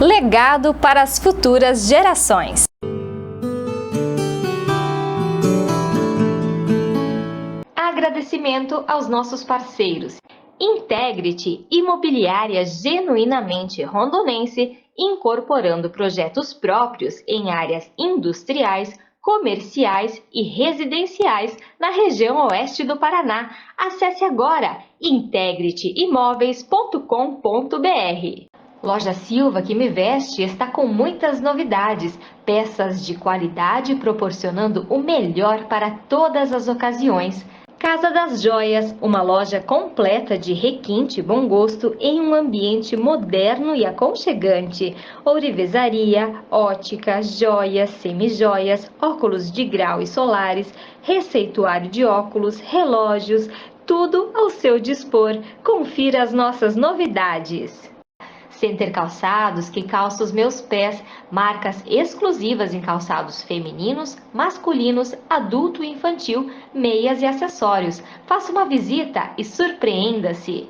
Legado para as futuras gerações. Agradecimento aos nossos parceiros. Integrity Imobiliária genuinamente rondonense, incorporando projetos próprios em áreas industriais, comerciais e residenciais na região oeste do Paraná. Acesse agora integrityimóveis.com.br. Loja Silva que me veste está com muitas novidades, peças de qualidade proporcionando o melhor para todas as ocasiões. Casa das Joias, uma loja completa de requinte e bom gosto em um ambiente moderno e aconchegante. Ourivesaria, ótica, joias, semijoias, óculos de grau e solares, receituário de óculos, relógios, tudo ao seu dispor. Confira as nossas novidades. Center Calçados, que calça os meus pés, marcas exclusivas em calçados femininos, masculinos, adulto e infantil, meias e acessórios. Faça uma visita e surpreenda-se.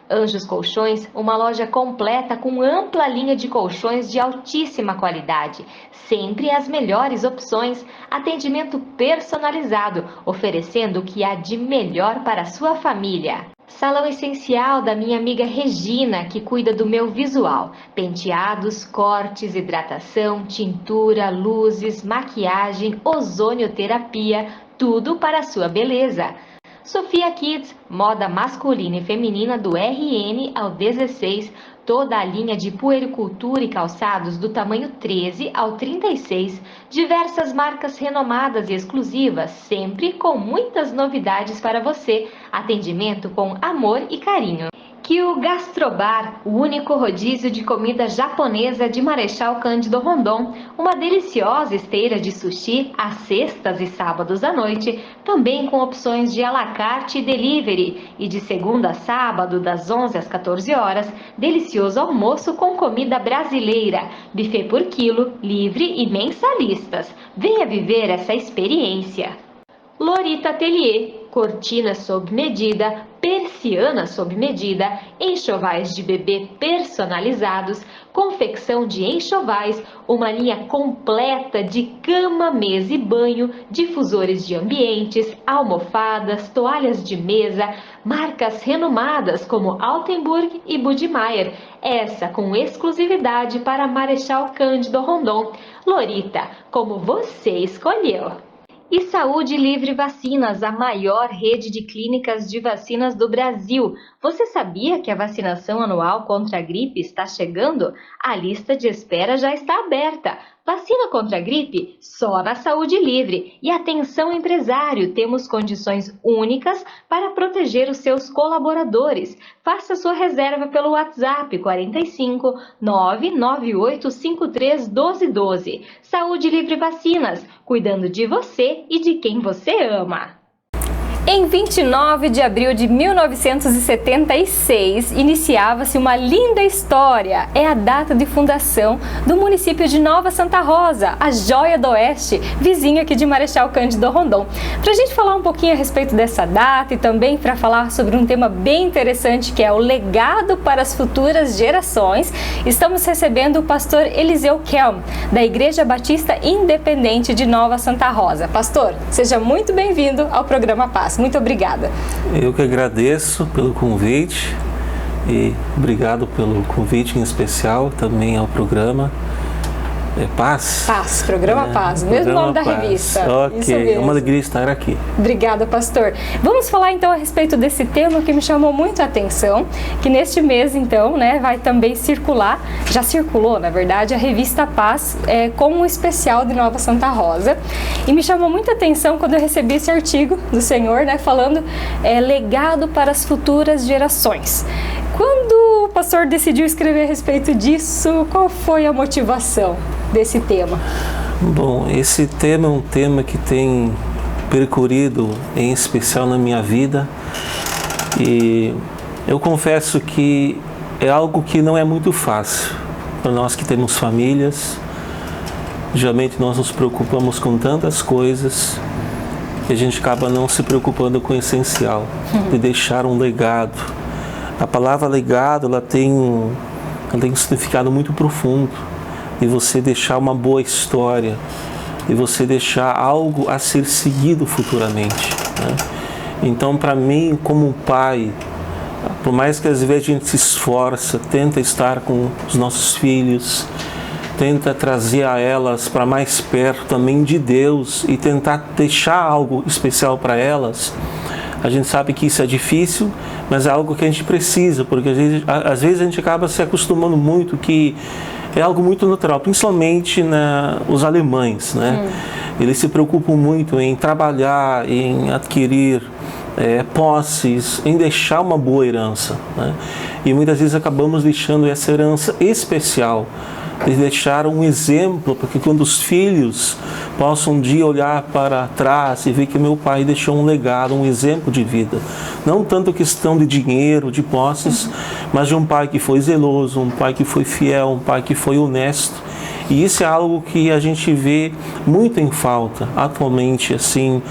Anjos Colchões, uma loja completa com ampla linha de colchões de altíssima qualidade. Sempre as melhores opções, atendimento personalizado, oferecendo o que há de melhor para a sua família. Salão Essencial da minha amiga Regina, que cuida do meu visual. Penteados, cortes, hidratação, tintura, luzes, maquiagem, ozonioterapia, tudo para a sua beleza. Sofia Kids, moda masculina e feminina do RN ao 16, toda a linha de puericultura e calçados do tamanho 13 ao 36, diversas marcas renomadas e exclusivas, sempre com muitas novidades para você, atendimento com amor e carinho. Kyu Gastrobar, o único rodízio de comida japonesa de Marechal Cândido Rondon, uma deliciosa esteira de sushi às sextas e sábados à noite, também com opções de à la carte e delivery, e de segunda a sábado, das 11 às 14 horas, delicioso almoço com comida brasileira, buffet por quilo, livre e mensalistas. Venha viver essa experiência. Lorita Atelier, cortinas sob medida, persiana sob medida, enxovais de bebê personalizados, confecção de enxovais, uma linha completa de cama, mesa e banho, difusores de ambientes, almofadas, toalhas de mesa, marcas renomadas como Altenburg e Budmeier, essa com exclusividade para Marechal Cândido Rondon. Lorita, como você escolheu! E Saúde Livre Vacinas, a maior rede de clínicas de vacinas do Brasil. Você sabia que a vacinação anual contra a gripe está chegando? A lista de espera já está aberta. Vacina contra a gripe? Só na Saúde Livre. E atenção empresário, temos condições únicas para proteger os seus colaboradores. Faça sua reserva pelo WhatsApp 45 99853 1212. Saúde Livre Vacinas, cuidando de você e de quem você ama. Em 29 de abril de 1976, iniciava-se uma linda história. É a data de fundação do município de Nova Santa Rosa, a Joia do Oeste, vizinho aqui de Marechal Cândido Rondon. Para a gente falar um pouquinho a respeito dessa data e também para falar sobre um tema bem interessante que é o legado para as futuras gerações, estamos recebendo o pastor Eliseu Kelm, da Igreja Batista Independente de Nova Santa Rosa. Pastor, seja muito bem-vindo ao programa Paz. Muito obrigada. Eu que agradeço pelo convite e obrigado pelo convite em especial também ao programa Paz. Paz, programa Paz, mesmo nome da revista. Ok, é uma alegria estar aqui. Obrigada, pastor. Vamos falar então a respeito desse tema que me chamou muito a atenção, que neste mês então, vai também circular, já circulou na verdade, a revista Paz com um especial de Nova Santa Rosa. E me chamou muita atenção quando eu recebi esse artigo do senhor, falando legado para as futuras gerações. Quando o pastor decidiu escrever a respeito disso, qual foi a motivação desse tema? Bom, esse tema é um tema que tem percorrido em especial na minha vida e eu confesso que é algo que não é muito fácil para nós que temos famílias. Geralmente nós nos preocupamos com tantas coisas que a gente acaba não se preocupando com o essencial, de deixar um legado. A palavra legado, ela tem ela tem um significado muito profundo, de você deixar uma boa história, de você deixar algo a ser seguido futuramente, né? Então, para mim, como pai, por mais que às vezes a gente se esforça, tenta estar com os nossos filhos, tenta trazer a elas para mais perto também de Deus e tentar deixar algo especial para elas, a gente sabe que isso é difícil, mas é algo que a gente precisa, porque às vezes a gente acaba se acostumando muito, que é algo muito natural, principalmente os alemães, né? Eles se preocupam muito em trabalhar, em adquirir posses, em deixar uma boa herança, né? E muitas vezes acabamos deixando essa herança especial, de deixar um exemplo, porque quando os filhos possam um dia olhar para trás e ver que meu pai deixou um legado, um exemplo de vida. Não tanto questão de dinheiro, de posses, mas de um pai que foi zeloso, um pai que foi fiel, um pai que foi honesto. E isso é algo que a gente vê muito em falta atualmente, assim,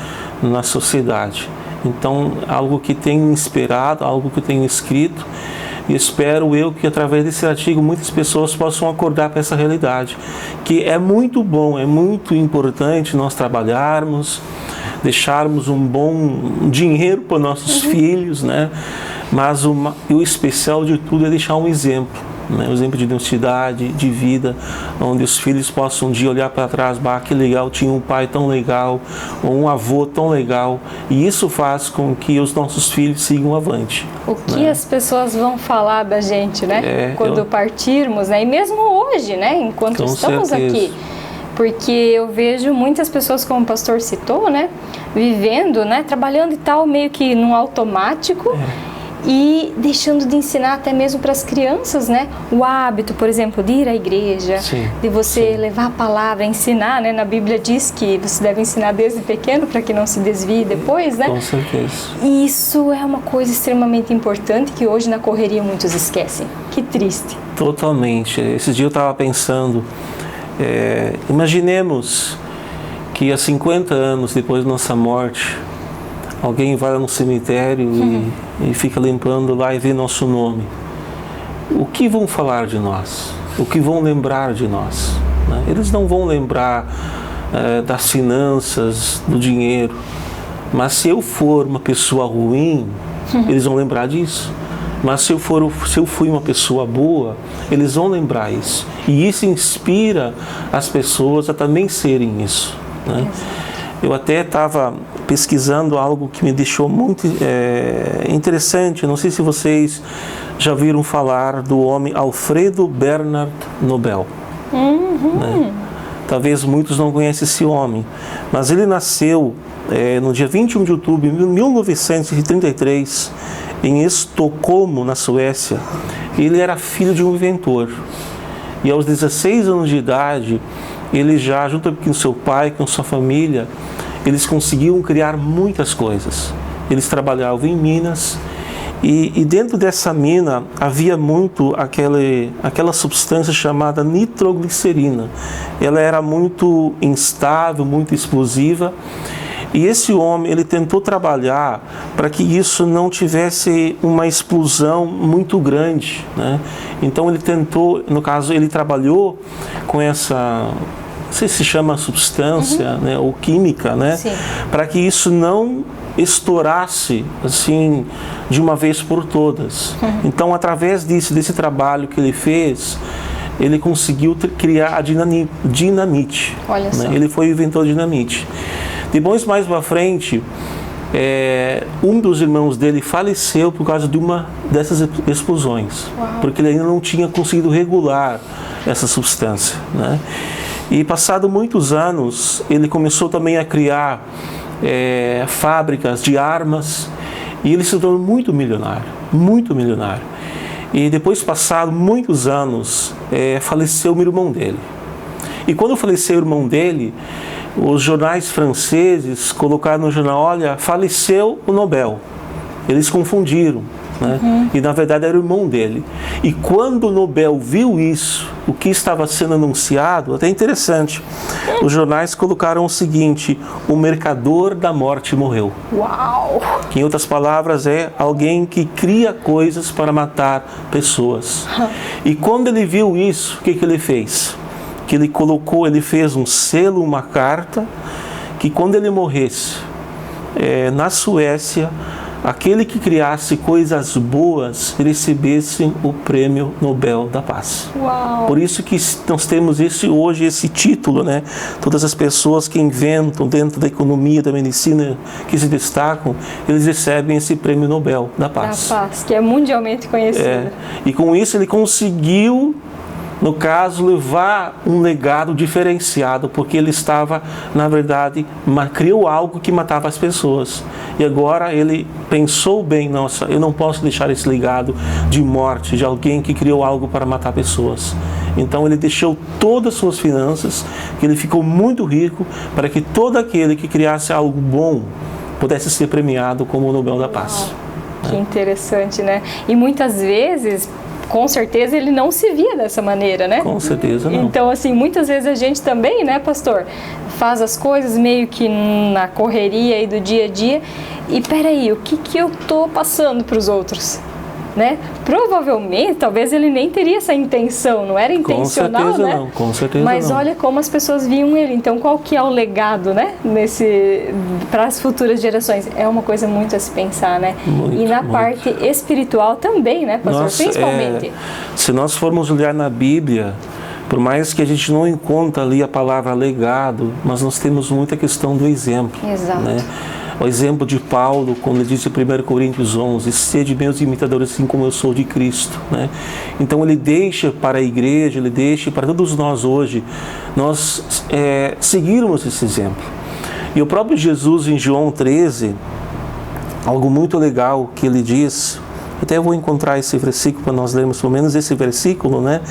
na sociedade. Então, algo que tenho inspirado, algo que tenho escrito, e espero eu que através desse artigo muitas pessoas possam acordar para essa realidade, que é muito bom, é muito importante nós trabalharmos, deixarmos um bom dinheiro para nossos filhos, né? Mas o especial de tudo é deixar um exemplo, né? Um exemplo de honestidade, de vida, onde os filhos possam um dia olhar para trás, bah, que legal, tinha um pai tão legal, ou um avô tão legal, e isso faz com que os nossos filhos sigam avante. O que as pessoas vão falar da gente, né? Quando partirmos, né? E mesmo hoje, né? Enquanto estamos aqui. Porque eu vejo muitas pessoas, como o pastor citou, né? Vivendo, né? Trabalhando e tal, meio que num automático. E deixando de ensinar até mesmo para as crianças, né? O hábito, por exemplo, de ir à igreja, de você levar a palavra, ensinar, né? Na Bíblia diz que você deve ensinar desde pequeno para que não se desvie depois, né? Com certeza. E isso é uma coisa extremamente importante que hoje na correria muitos esquecem. Que triste. Totalmente. Esse dia eu estava pensando, imaginemos que há 50 anos depois da nossa morte, alguém vai lá no cemitério e fica limpando lá e vê nosso nome. O que vão falar de nós? O que vão lembrar de nós? Né? Eles não vão lembrar das finanças, do dinheiro. Mas se eu for uma pessoa ruim, eles vão lembrar disso. Mas se eu fui uma pessoa boa, eles vão lembrar isso. E isso inspira as pessoas a também serem isso, né? Eu até estava pesquisando algo que me deixou muito interessante. Não sei se vocês já viram falar do homem Alfredo Bernard Nobel. Né? Talvez muitos não conheçam esse homem, mas ele nasceu no dia 21 de outubro de 1933, em Estocolmo, na Suécia. Ele era filho de um inventor. E aos 16 anos de idade, ele já, junto com seu pai, com sua família, eles conseguiam criar muitas coisas. Eles trabalhavam em minas e dentro dessa mina havia muito aquela substância chamada nitroglicerina. Ela era muito instável, muito explosiva. E esse homem, ele tentou trabalhar para que isso não tivesse uma explosão muito grande, né? Então ele tentou, no caso, ele trabalhou com essa, não sei se chama substância, né, ou química, né? Para que isso não estourasse assim de uma vez por todas. Então, através desse trabalho que ele fez, ele conseguiu criar a dinamite. Olha só. Né? Ele foi o inventor de dinamite. Depois, mais para frente, um dos irmãos dele faleceu por causa de uma dessas explosões. Uau. Porque ele ainda não tinha conseguido regular essa substância, né? E passado muitos anos, ele começou também a criar fábricas de armas e ele se tornou muito milionário, muito milionário. E depois, passado muitos anos, faleceu o irmão dele. E quando faleceu o irmão dele, os jornais franceses colocaram no jornal, olha, faleceu o Nobel. Eles confundiram. né? E na verdade era o irmão dele. E quando Nobel viu isso, o que estava sendo anunciado, até interessante, os jornais colocaram o seguinte: o mercador da morte morreu. Uau! Que em outras palavras é alguém que cria coisas para matar pessoas. E quando ele viu isso, o que ele fez? Que ele fez um selo, uma carta, que quando ele morresse, na Suécia, aquele que criasse coisas boas recebesse o Prêmio Nobel da Paz. Uau. Por isso que nós temos hoje esse título, né? Todas as pessoas que inventam dentro da economia, da medicina, que se destacam, eles recebem esse Prêmio Nobel da Paz. Da Paz, que é mundialmente conhecido. E com isso ele conseguiu, no caso, levar um legado diferenciado, porque ele estava, na verdade, criou algo que matava as pessoas. E agora ele pensou bem: nossa, eu não posso deixar esse legado de morte de alguém que criou algo para matar pessoas. Então ele deixou todas as suas finanças, que ele ficou muito rico, para que todo aquele que criasse algo bom pudesse ser premiado como o Nobel da Paz. Que interessante, né? E muitas vezes, com certeza, ele não se via dessa maneira, né? Com certeza não. Então, assim, muitas vezes a gente também, né, pastor, faz as coisas meio que na correria aí do dia a dia. E peraí, o que eu tô passando para os outros? Né? Provavelmente, talvez ele nem teria essa intenção, não era intencional, com certeza, né? Não, com certeza Mas não. olha como as pessoas viam ele. Então, qual que é o legado, né? Para as futuras gerações? É uma coisa muito a se pensar, né? Muito, e na muito. parte espiritual também, né, pastor? Nossa, principalmente. Se nós formos olhar na Bíblia, por mais que a gente não encontre ali a palavra legado, mas nós temos muita questão do exemplo. Exato. Né? O exemplo de Paulo, quando ele disse em 1 Coríntios 11, sede meus imitadores assim como eu sou de Cristo. Né? Então ele deixa para a igreja, ele deixa para todos nós hoje, nós seguirmos esse exemplo. E o próprio Jesus em João 13, algo muito legal que ele diz, até vou encontrar esse versículo para nós lermos pelo menos esse versículo, né?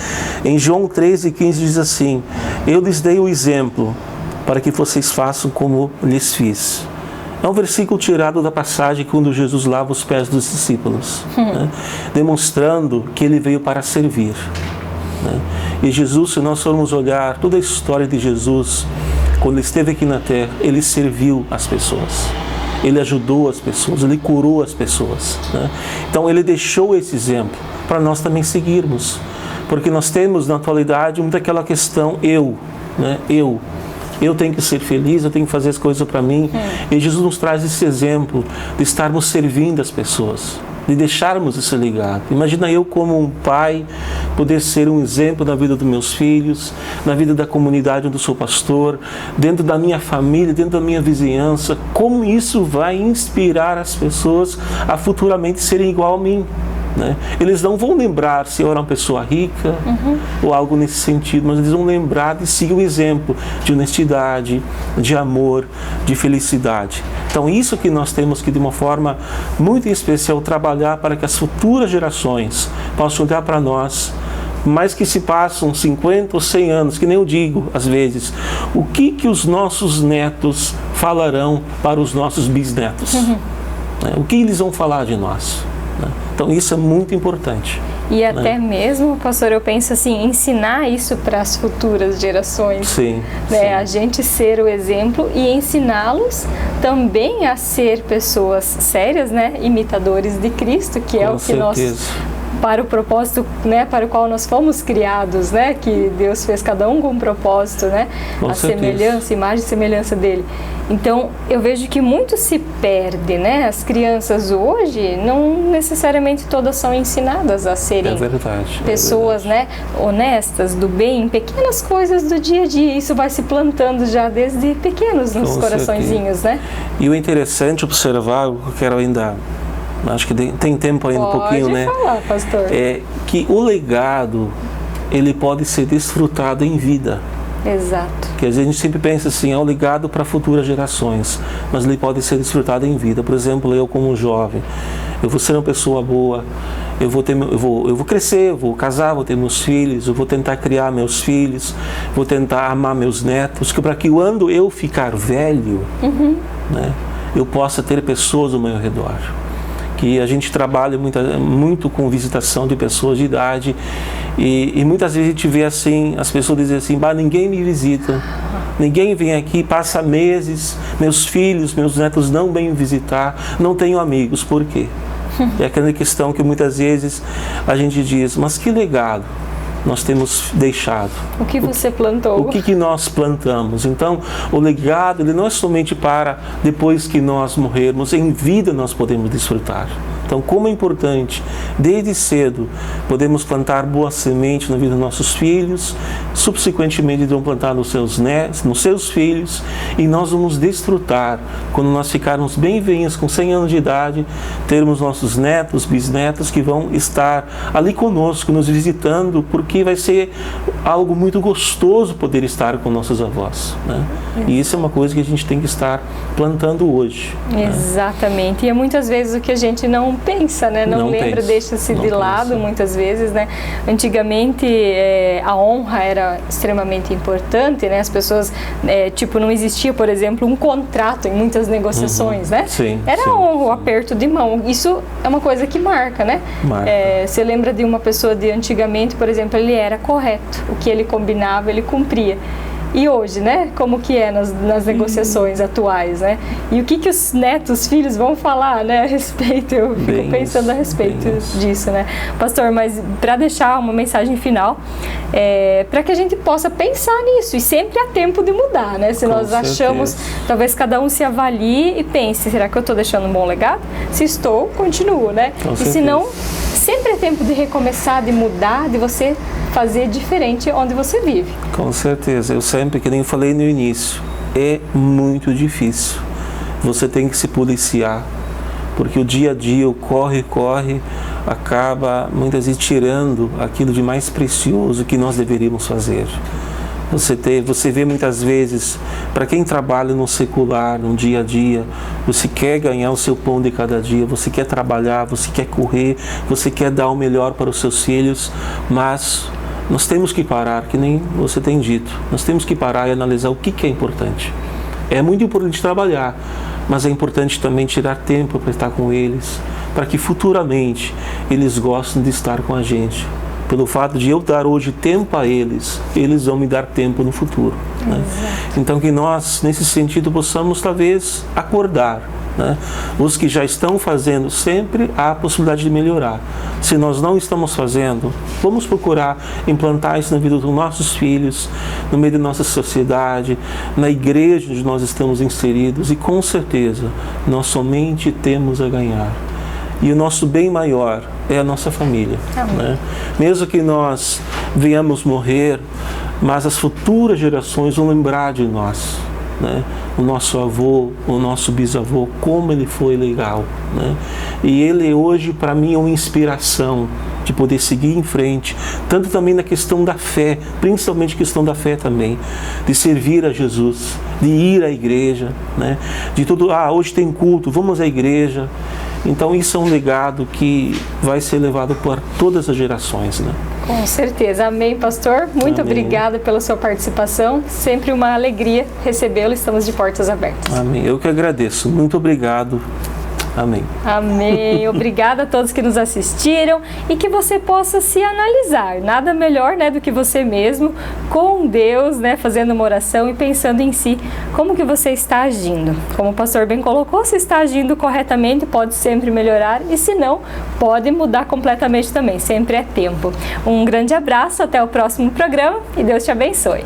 Em João 13:15 diz assim: eu lhes dei o exemplo para que vocês façam como lhes fiz. É um versículo tirado da passagem quando Jesus lava os pés dos discípulos, né? Demonstrando que ele veio para servir. Né? E Jesus, se nós formos olhar toda a história de Jesus, quando ele esteve aqui na terra, ele serviu as pessoas. Ele ajudou as pessoas, ele curou as pessoas. Né? Então ele deixou esse exemplo para nós também seguirmos. Porque nós temos na atualidade muito aquela questão né? Eu tenho que ser feliz, eu tenho que fazer as coisas para mim. E Jesus nos traz esse exemplo de estarmos servindo as pessoas, de deixarmos esse legado. Imagina eu como um pai poder ser um exemplo na vida dos meus filhos, na vida da comunidade onde eu sou pastor, dentro da minha família, dentro da minha vizinhança. Como isso vai inspirar as pessoas a futuramente serem igual a mim. Né? Eles não vão lembrar se eu era uma pessoa rica ou algo nesse sentido, mas eles vão lembrar de seguir o exemplo de honestidade, de amor, de felicidade. Então isso que nós temos que de uma forma muito especial trabalhar para que as futuras gerações possam olhar para nós, mais que se passam 50 ou 100 anos, que nem eu digo às vezes, o que os nossos netos falarão para os nossos bisnetos? O que eles vão falar de nós? Então isso é muito importante. E até mesmo, pastor, eu penso assim, ensinar isso para as futuras gerações. Sim, né? sim. A gente ser o exemplo e ensiná-los também a ser pessoas sérias, né? Imitadores de Cristo, que é o que nós, para o propósito, né, para o qual nós fomos criados, né, que Deus fez cada um com um propósito, né, a semelhança, imagem e semelhança dele. Então, eu vejo que muito se perde, né, as crianças hoje, não necessariamente todas são ensinadas a serem pessoas, né, honestas, do bem, em pequenas coisas do dia a dia. Isso vai se plantando já desde pequenos nos coraçõezinhos, né. E o interessante observar, eu quero ainda... acho que tem tempo ainda um pouquinho, né? Pode falar, pastor. É que o legado, ele pode ser desfrutado em vida. Exato. Que às vezes a gente sempre pensa assim, é um legado para futuras gerações, mas ele pode ser desfrutado em vida. Por exemplo, eu como jovem, eu vou ser uma pessoa boa, eu vou crescer, eu vou casar, vou ter meus filhos, eu vou tentar criar meus filhos, vou tentar amar meus netos, para que quando eu ficar velho, né, eu possa ter pessoas ao meu redor que a gente trabalha muito com visitação de pessoas de idade e muitas vezes a gente vê assim, as pessoas dizem assim, ninguém me visita, ninguém vem aqui, passa meses, meus filhos, meus netos não vêm me visitar, não tenho amigos, por quê? É aquela questão que muitas vezes a gente diz, mas que legado nós temos deixado? O que você plantou? O que nós plantamos? Então, o legado, ele não é somente para depois que nós morrermos, em vida nós podemos desfrutar. Então, como é importante, desde cedo, podemos plantar boa semente na vida dos nossos filhos, subsequentemente vão plantar nos seus netos, nos seus filhos, e nós vamos desfrutar, quando nós ficarmos bem velhinhos, com 100 anos de idade, termos nossos netos, bisnetos, que vão estar ali conosco, nos visitando, porque vai ser algo muito gostoso poder estar com nossos avós, né? E isso é uma coisa que a gente tem que estar plantando hoje. Exatamente. E é muitas vezes o que a gente não pensa, né? Não lembra, deixa-se de lado muitas vezes, né? Antigamente a honra era extremamente importante, né? As pessoas, não existia, por exemplo, um contrato em muitas negociações, né? Sim, era honra, o aperto de mão. Isso é uma coisa que marca, né? Você lembra de uma pessoa de antigamente, por exemplo, ele era correto. O que ele combinava, ele cumpria. E hoje, né? Como que é nas negociações atuais, né? E o que os netos, os filhos vão falar, né, a respeito? Eu fico pensando a respeito disso, né? Pastor, mas para deixar uma mensagem final, para que a gente possa pensar nisso, e sempre há tempo de mudar, né? Se nós achamos, talvez cada um se avalie e pense, será que eu estou deixando um bom legado? Se estou, continuo, né? E se não, sempre é tempo de recomeçar, de mudar, de você fazer diferente onde você vive. Com certeza. Eu sempre, que nem falei no início, é muito difícil. Você tem que se policiar, porque o dia a dia, o corre, acaba muitas vezes tirando aquilo de mais precioso que nós deveríamos fazer. Você vê muitas vezes, para quem trabalha no secular, no dia a dia, você quer ganhar o seu pão de cada dia, você quer trabalhar, você quer correr, você quer dar o melhor para os seus filhos, mas nós temos que parar, que nem você tem dito, nós temos que parar e analisar o que é importante. É muito importante trabalhar, mas é importante também tirar tempo para estar com eles, para que futuramente eles gostem de estar com a gente. Pelo fato de eu dar hoje tempo a eles, eles vão me dar tempo no futuro, né? Então que nós, nesse sentido, possamos talvez acordar, né? Os que já estão fazendo, sempre há a possibilidade de melhorar. Se nós não estamos fazendo, vamos procurar implantar isso na vida dos nossos filhos, no meio da nossa sociedade, na igreja onde nós estamos inseridos, e com certeza nós somente temos a ganhar. E o nosso bem maior é a nossa família, né? Mesmo que nós venhamos morrer, mas as futuras gerações vão lembrar de nós, né? O nosso avô, o nosso bisavô, como ele foi legal, né? E ele hoje, para mim, é uma inspiração de poder seguir em frente, tanto também na questão da fé, principalmente questão da fé também, de servir a Jesus, de ir à igreja, né? De tudo, hoje tem culto, vamos à igreja. Então isso é um legado que vai ser levado por todas as gerações, né? Com certeza. Amém, pastor. Muito obrigada pela sua participação. Sempre uma alegria recebê-lo. Estamos de portas abertas. Amém. Eu que agradeço. Muito obrigado. Amém. Amém. Obrigada a todos que nos assistiram e que você possa se analisar. Nada melhor, né, do que você mesmo, com Deus, né, fazendo uma oração e pensando em si, como que você está agindo. Como o pastor bem colocou, se está agindo corretamente, pode sempre melhorar, e se não, pode mudar completamente também. Sempre é tempo. Um grande abraço, até o próximo programa e Deus te abençoe.